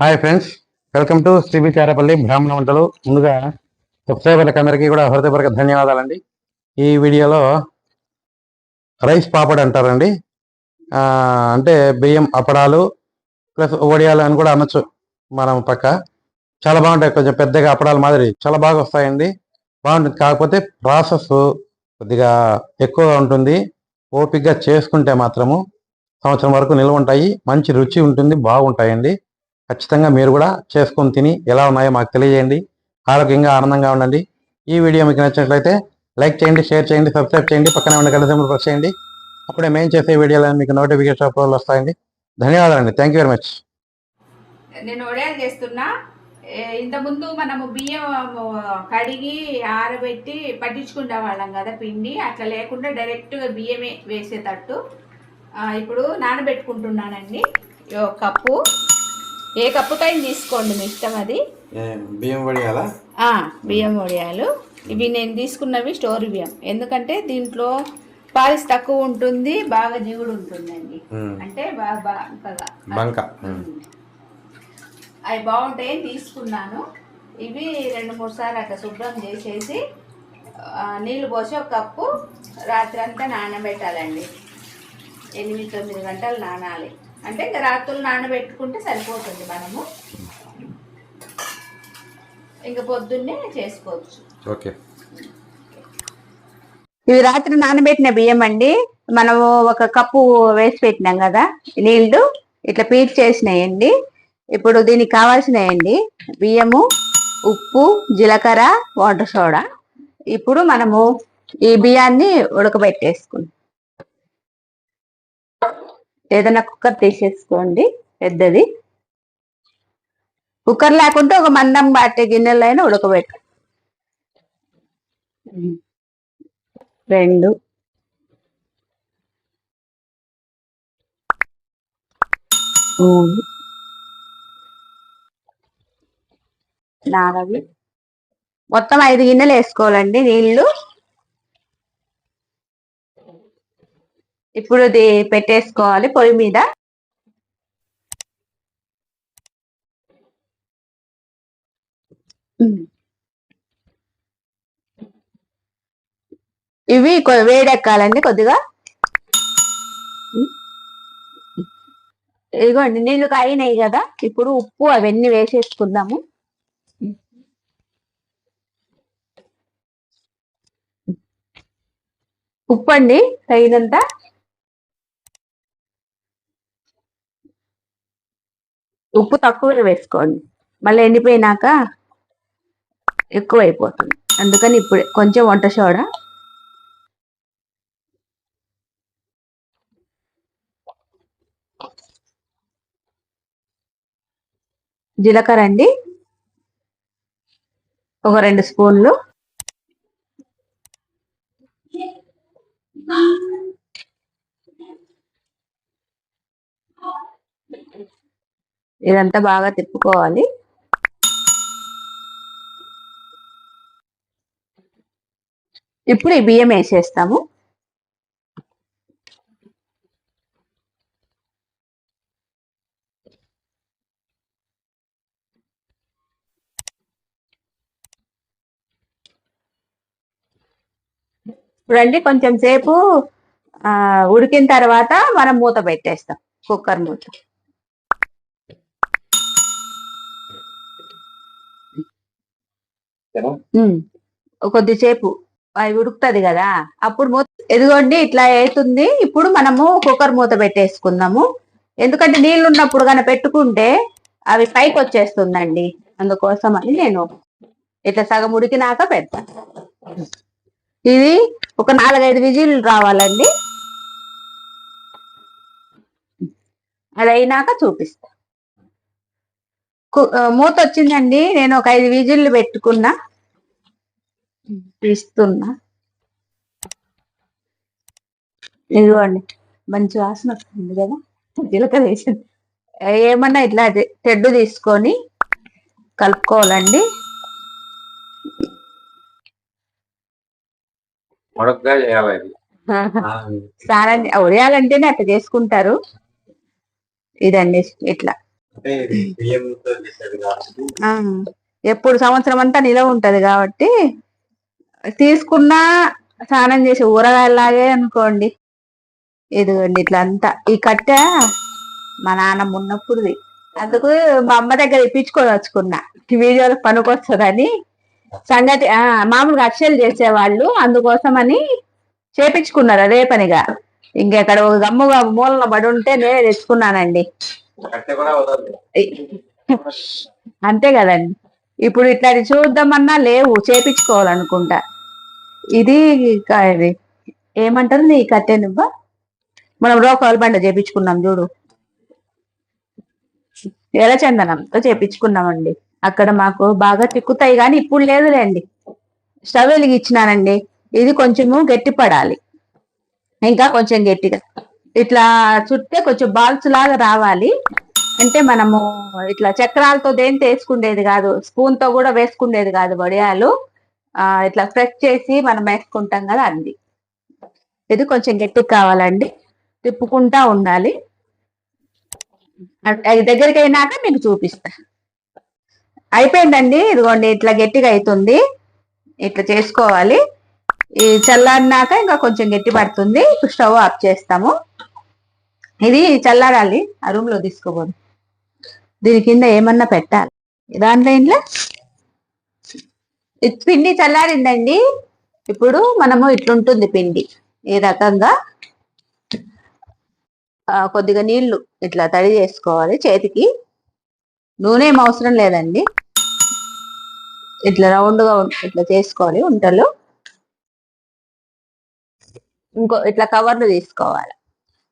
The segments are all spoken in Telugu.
Hi friends, welcome to Sribi Charapalli బ్రాహ్మణ వంటలు. ముందుగా సబ్స్క్రైబర్లకు అందరికీ కూడా హృదయపూర్వక ధన్యవాదాలండి. ఈ వీడియోలో రైస్ పాపడ్ అంటారండి. అంటే బియ్యం అప్పడాలు ప్లస్ వడియాలు అని కూడా అనొచ్చు. మనం పక్క చాలా బాగుంటాయి, కొంచెం పెద్దగా అప్పడాల మాదిరి చాలా బాగా వస్తాయండి. బాగుంటుంది, కాకపోతే ప్రాసెస్ కొద్దిగా ఎక్కువగా ఉంటుంది. ఓపికగా చేసుకుంటే మాత్రము సంవత్సరం వరకు నిల్వ ఉంటాయి, మంచి రుచి ఉంటుంది, బాగుంటాయండి. ఖచ్చితంగా మీరు కూడా చేసుకొని తిని ఎలా ఉన్నాయో మాకు తెలియజేయండి. ఆరోగ్యంగా ఆనందంగా ఉండండి. ఈ వీడియో మీకు నచ్చినట్లయితే లైక్ చేయండి, షేర్ చేయండి, సబ్స్క్రైబ్ చేయండి, పక్కనే ఉన్న గంట సింబల్ ప్రెస్ చేయండి. అప్పుడే మేము చేసే వీడియోలను మీకు నోటిఫికేషన్ అప్లోడ్లు వస్తాయండి. ధన్యవాదాలండి. Thank you very much. నేను వడియాలు చేస్తున్నా. ఇంతకుముందు మనము బియ్యం కడిగి ఆరబెట్టి పట్టించుకునే వాళ్ళం కదా పిండి, అట్లా లేకుండా డైరెక్ట్గా బియ్యమే వేసేటట్టు ఇప్పుడు నానబెట్టుకుంటున్నానండి. కప్పు, ఏ కప్పుకైనా తీసుకోండి, మీ ఇష్టం. అది బియ్యం వడియాలా? బియ్యం వడియాలు ఇవి నేను తీసుకున్నవి స్టోర్ బియ్యం. ఎందుకంటే దీంట్లో పాలిస్ తక్కువ ఉంటుంది, బాగా జిగుడు ఉంటుందండి. అంటే బాగా అవి బాగుంటాయని తీసుకున్నాను. ఇవి 2-3 సార్లు అట్లా శుభ్రం చేసేసి నీళ్ళు పోసి ఒక కప్పు రాత్రి అంతా నానబెట్టాలండి. 8-9 గంటలు నానాలి. అంటే ఇంకా రాత్రులు నానబెట్టుకుంటే సరిపోతుంది, మనము ఇంకా పొద్దున్నే చేసుకోవచ్చు. ఓకే, ఇవి రాత్రి నానబెట్టిన బియ్యం అండి. మనము ఒక కప్పు వేసి పెట్టినాం కదా నీళ్లు, ఇట్లా పీట్ చేసినాయండి. ఇప్పుడు దీనికి కావాల్సినయండి బియ్యము, ఉప్పు, జీలకర్ర, వాటర్ సోడా. ఇప్పుడు మనము ఈ బియ్యాన్ని ఉడకబెట్టేసుకుందాం. ఏదైనా కుక్కర్ తీసేసుకోండి, పెద్దది. కుక్కర్ లేకుంటే ఒక మందం బాటే గిన్నెలో అయినా ఉడకబెట్టు. 2 3 4 మొత్తం 5 గిన్నెలు వేసుకోవాలండి నీళ్లు. ఇప్పుడు ఇది పెట్టేసుకోవాలి పొయ్యి మీద. ఇవి వేడెక్కాలండి కొద్దిగా. ఇదిగోండి నీళ్లు కాగినాయి కదా, ఇప్పుడు ఉప్పు అవన్నీ వేసేసుకుందాము. ఉప్పు అండి తగినంత. ఉప్పు తక్కువ వేసుకోండి, మళ్ళీ ఎండిపోయినాక ఎక్కువ అయిపోతుంది. అందుకని ఇప్పుడు కొంచెం వంట సోడా. జీలకర్ర అండి ఒక 2 స్పూన్లు. ఇదంతా బాగా తిప్పుకోవాలి. ఇప్పుడు ఈ బియ్యం వేసేస్తాము. చూడండి, కొంచెం సేపు ఉడికిన తర్వాత మనం మూత పెట్టేస్తాం, కుక్కర్ మూత. కొద్దిసేపు అవి ఉడుకుతుంది కదా, అప్పుడు మూత. ఎదిగోండి ఇట్లా అవుతుంది. ఇప్పుడు మనము కుక్కర్ మూత పెట్టేసుకుందాము. ఎందుకంటే నీళ్ళు ఉన్నప్పుడు కానీ పెట్టుకుంటే అవి పైకి వచ్చేస్తుందండి. అందుకోసం అని నేను ఇట్లా సగం ఉడికినాక పెడతాను. ఇది ఒక 4-5 విజిల్ రావాలండి. అది అయినాక చూపిస్తా. మూత వచ్చిందండి, నేను ఒక 5 విజిల్లు పెట్టుకున్నా, తీస్తున్నా. ఇదిగోండి మంచి వాసన వస్తుంది కదా, జీలకర్ర వేసింది. ఏమన్నా ఇట్లా తెడ్డు తీసుకొని కలుపుకోవాలండి. స్నానం ఉదయాలంటేనే అట్లా చేసుకుంటారు. ఇదండి ఇట్లా ఆ, ఎప్పుడు సంవత్సరం అంతా నిలవ ఉంటది కాబట్టి తీసుకున్నా స్నానం చేసి ఊరగాయలాగే అనుకోండి. ఇదిగోండి ఇట్లా అంతా ఈ కట్టె మా నాన్నమ్మ ఉన్నప్పుడుది. అందుకు మా అమ్మ దగ్గర ఇప్పించుకొని వచ్చుకున్నా, వీడియోలో పనికొస్తుందని. సంగతి మామూలుగా అక్షలు చేసేవాళ్ళు, అందుకోసమని చేపించుకున్నారు అదే పనిగా. ఇంకెక్కడ ఒక గమ్ముగా మూలన పడి ఉంటే నేనే తెచ్చుకున్నానండి. అంతే కదండి. ఇప్పుడు ఇట్లాంటి చూద్దామన్నా లేవు, చేపించుకోవాలనుకుంటా. ఇది ఇది ఏమంటారు నీ కట్టె నువ్వు, మనం రోకల్ బండ చేపించుకున్నాం చూడు, ఎర్రచందనంతో చేపించుకున్నామండి. అక్కడ మాకు బాగా తిక్కుతాయి, కానీ ఇప్పుడు లేదులేండి. స్టవ్ వెలిగించినానండి. ఇది కొంచెము గట్టి పడాలి, ఇంకా కొంచెం గట్టిగా ఇట్లా చుట్టే కొంచెం బాల్స్ లాగా రావాలి. అంటే మనము ఇట్లా చక్రాలతో దేంతో వేసుకునేది కాదు, స్పూన్ తో కూడా వేసుకునేది కాదు వడియాలు. ఇట్లా ప్రెస్ చేసి మనం వేసుకుంటాం కదా, అది. ఇది కొంచెం గట్టిగా కావాలండి, తిప్పుకుంటా ఉండాలి. అది దగ్గరికి అయినాక మీకు చూపిస్తా. అయిపోయిందండి, ఇదిగోండి ఇట్లా గట్టిగా అవుతుంది. ఇట్లా చేసుకోవాలి. ఈ చల్లారినాక ఇంకా కొంచెం గట్టి పడుతుంది. ఇప్పుడు స్టవ్ ఆఫ్ చేస్తాము. ఇది చల్లారాలి, ఆ రూమ్ లో తీసుకోబోదు. దీని కింద ఏమన్నా పెట్టాలి దాంట్లో. ఇంట్లో పిండి చల్లారిందండి. ఇప్పుడు మనము ఇట్లుంటుంది పిండి ఈ రకంగా. కొద్దిగా నీళ్లు ఇట్లా తడి చేసుకోవాలి చేతికి. నూనె ఏం అవసరం లేదండి, ఇట్లా రౌండ్గా ఇట్లా చేసుకోవాలి ఉంటలు. ఇంకో ఇట్లా కవర్లు తీసుకోవాలి,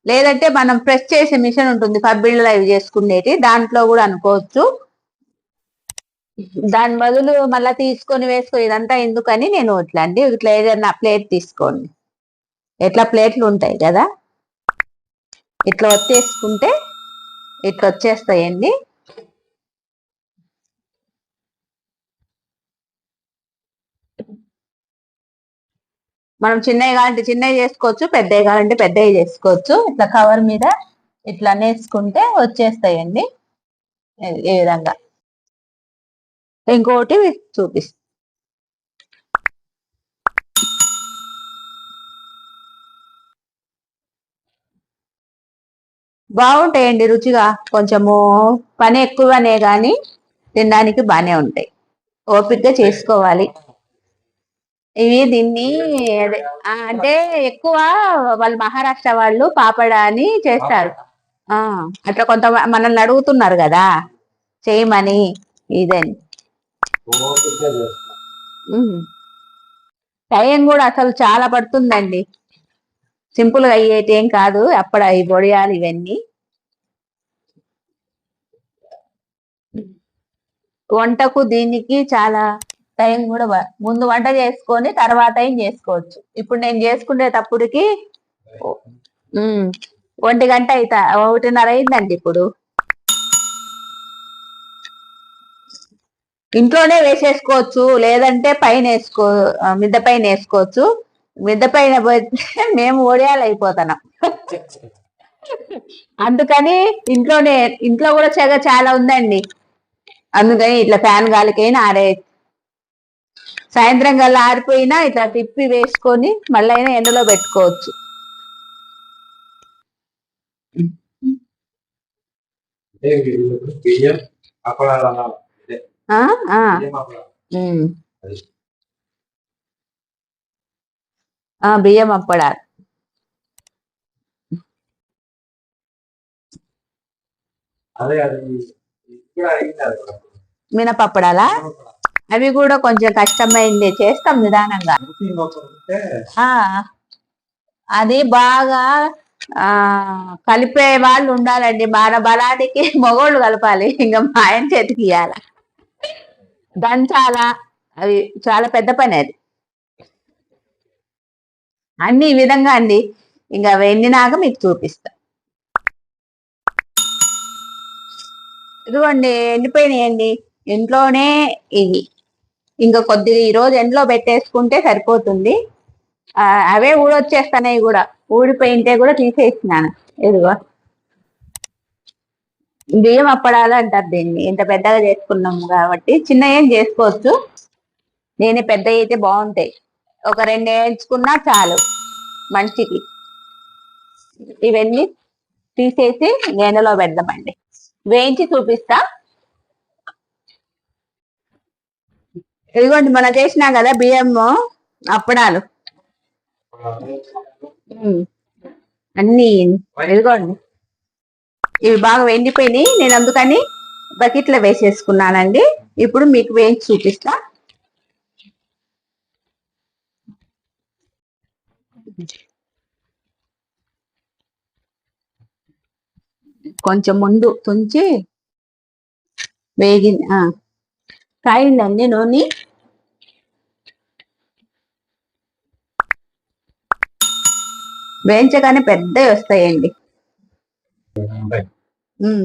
లేదంటే మనం ప్రెస్ చేసే మిషన్ ఉంటుంది, పబ్బిళ్ళలో ఇవి చేసుకునేటి, దాంట్లో కూడా అనుకోవచ్చు. దాని బదులు మళ్ళీ తీసుకొని వేసుకో ఇదంతా ఎందుకని నేను ఇట్లా అండి, ఇట్లా ఏదైనా ప్లేట్ తీసుకోండి. ఎట్లా ప్లేట్లు ఉంటాయి కదా, ఇట్లా వచ్చేసుకుంటే ఇట్లా వచ్చేస్తాయండి. మనం చిన్నవి కావాలంటే చిన్నవి చేసుకోవచ్చు, పెద్దవి కావాలంటే పెద్దవి చేసుకోవచ్చు. ఇట్లా కవర్ మీద ఇట్లా నేర్చుకుంటే వచ్చేస్తాయండి ఈ విధంగా. ఇంకోటి చూపిస్తా. బాగుంటాయండి రుచిగా, కొంచెము పని ఎక్కువనే కానీ తినడానికి బాగానే ఉంటాయి. ఓపికగా చేసుకోవాలి. ఇవి దీన్ని అంటే ఎక్కువ వాళ్ళు మహారాష్ట్ర వాళ్ళు పాపడ అని చేస్తారు. అట్లా కొంత మనల్ని అడుగుతున్నారు కదా చేయమని, ఇదని. టైం కూడా అసలు చాలా పడుతుందండి, సింపుల్ గా అయ్యేటి ఏం కాదు. అప్పుడు అవి పొడియాలి ఇవన్నీ. వంటకు దీనికి చాలా టైం కూడా ముందు వంట చేసుకొని తర్వాత ఏం చేసుకోవచ్చు. ఇప్పుడు నేను చేసుకునేటప్పటికి 1 గంట 1:30 అయిందండి. ఇప్పుడు ఇంట్లోనే వేసేసుకోవచ్చు, లేదంటే పైన మిద్దె పైన వేసుకోవచ్చు. మిద్దె పైన పోతే మేము ఒడియాలు అయిపోతున్నాం. అందుకని ఇంట్లో కూడా చెగ చాలా ఉందండి. అందుకని ఇట్లా ఫ్యాన్ గాలికైనా సాయంత్రం కల్లా ఆరిపోయినా ఇట్లా తిప్పి వేసుకొని మళ్ళీ అయినా ఎండలో పెట్టుకోవచ్చు. బియ్యం అప్పడాలు. మినపప్పడాలా? అవి కూడా కొంచెం కష్టమైంది, చేస్తాం నిదానంగా. అది బాగా కలిపే వాళ్ళు ఉండాలండి. మన బలానికి మగోళ్ళు కలపాలి, ఇంకా మా ఆయన చేతికి ఇయ్యాల, దంచాలా. అవి చాలా పెద్ద పని అది. అన్ని ఈ విధంగా అండి. ఇంకా ఎండినాక మీకు చూపిస్తా. ఇదిగోండి ఎండిపోయినాయండి ఇంట్లోనే ఇవి. ఇంకా కొద్దిగా ఈ రోజు ఎండలో పెట్టేసుకుంటే సరిపోతుంది. అవే ఊడొచ్చేస్తున్నాయి కూడా, ఊడిపోయింటే కూడా తీసేసినాను. ఇదిగో బియ్యం అప్పడాలు అంటారు దీన్ని. ఇంత పెద్దగా చేసుకున్నాము కాబట్టి చిన్న ఏం చేసుకోవచ్చు. నేనే పెద్ద అయితే బాగుంటాయి. ఒక 2 వేయించుకున్నా చాలు మంచికి. ఇవన్నీ తీసేసి నేనలో పెడదామండి. వేయించి చూపిస్తా. ఇదిగోండి మనం చేసినాం కదా బియ్యము అప్పడాలు. అన్ని ఇదిగోండి ఇవి బాగా వెండిపోయినాయి. నేను అందుకని బకెట్లో వేసేసుకున్నానండి. ఇప్పుడు మీకు వేయించి చూపిస్తా. కొంచెం ముందు తుంచి వేగి కాయిందండి నూనె. వేయించగానే పెద్దవి వస్తాయండి.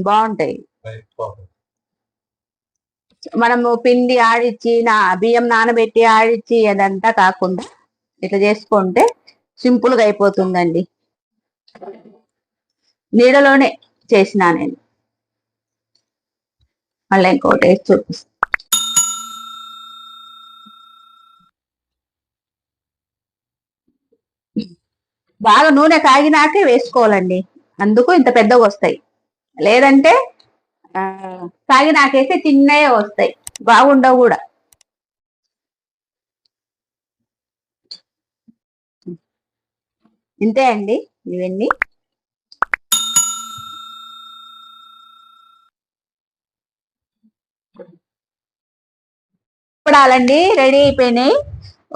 బాగుంటాయి. మనము పిండి ఆడిచ్చి బియ్యం నానబెట్టి ఆడిచ్చి అదంతా కాకుండా ఇట్లా చేసుకుంటే సింపుల్ గా అయిపోతుందండి. నీడలోనే చేసినా నేను. మళ్ళీ ఇంకోటి వేసి చూపిస్తాను. బాగా నూనె కాగినాకే వేసుకోవాలండి. అందుకు ఇంత పెద్దగా వస్తాయి. లేదంటే కాగినాకేస్తే చిన్నయే వస్తాయి, బాగుండవు కూడా. ఇంతే అండి ఇవన్నీ. అప్పడాలండి రెడీ అయిపోయినాయి.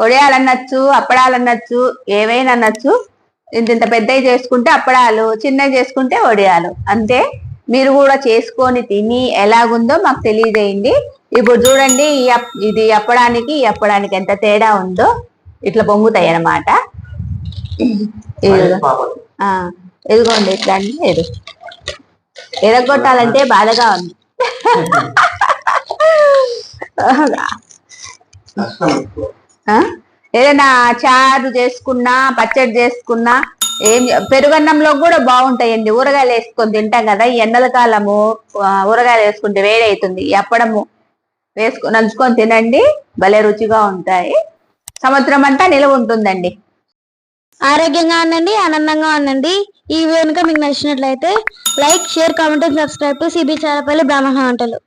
వడియాలన్నచ్చు, అప్పడాలన్నచ్చు, ఏవైనా అనొచ్చు. ఇంత పెద్దవి చేసుకుంటే అప్పడాలు, చిన్నవి చేసుకుంటే వడియాలు. అంతే. మీరు కూడా చేసుకొని తిని ఎలాగుందో మాకు తెలియజేయండి. ఇప్పుడు చూడండి ఇది అప్పడానికి ఈ అప్పడానికి ఎంత తేడా ఉందో. ఇట్లా పొంగుతాయి అన్నమాట. ఎదుగోండి ఇట్లా అంటే ఎరగొట్టాలంటే బాధగా ఉంది. ఏదైనా చారు చేసుకున్నా, పచ్చడి చేసుకున్నా, పెరుగన్నంలో కూడా బాగుంటాయండి. ఊరగాయలు వేసుకొని తింటాం కదా, ఈ ఎండల కాలము ఊరగాయలు వేసుకుంటే వేడి అవుతుంది. ఎప్పడము వేసుకొని నంచుకొని తినండి, భలే రుచిగా ఉంటాయి. సంవత్సరం అంతా నిలవ ఉంటుందండి. ఆరోగ్యంగా ఉండండి, ఆనందంగా ఉండండి. ఈ వీడియో కనుక మీకు నచ్చినట్లయితే like, share, comment, subscribe to సిబి చారపల్లి బ్రాహ్మణ వంటలు.